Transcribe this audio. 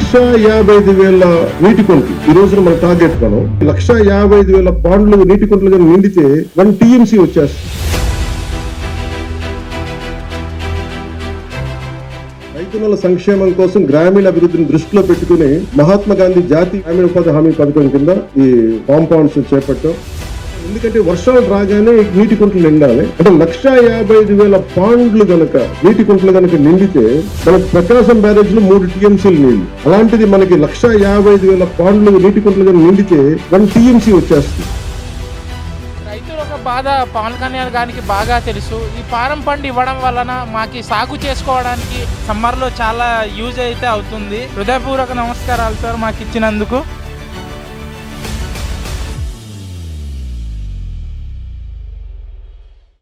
1,55,000 నీటి కుంటలు ఈ రోజున మనం టార్గెట్ మనం 1,55,000 పాండ్లు నీటి కుంటలు కానీ నిండితే 1 TMC వచ్చేస్తుంది. రైతుల సంక్షేమం కోసం గ్రామీణ అభివృద్ధిని దృష్టిలో పెట్టుకుని మహాత్మా గాంధీ జాతీయ గ్రామీణ ఉపాధి హామీ పథకం కింద ఈ కాంపౌండ్స్ చేపట్టాం. ఎందుకంటే వర్షాలు రాగానే నీటి కుంటలు నిండాలి. అంటే 1,55,000 పాండ్లు గనక నీటి కుంటలు గనక నిండితే మనకి ప్రకాశం బ్యారేజ్ లో 3 TMCలు నీళ్లు. అలాంటిది మనకి 1,55,000 పాండ్లు నీటి కుంటలు గనక నిండితే 1 TMC వచ్చేస్తుంది. రైతుల ఒక బాధ పవన్ కళ్యాణ్ గారికి బాగా తెలుసు. ఈ పారం పండు ఇవ్వడం వలన మాకు సాగు చేసుకోవడానికి సమ్మర్ లో చాలా యూజ్ అయితే అవుతుంది. హృదయపూర్వక నమస్కారాలు సార్ మాకు ఇచ్చినందుకు.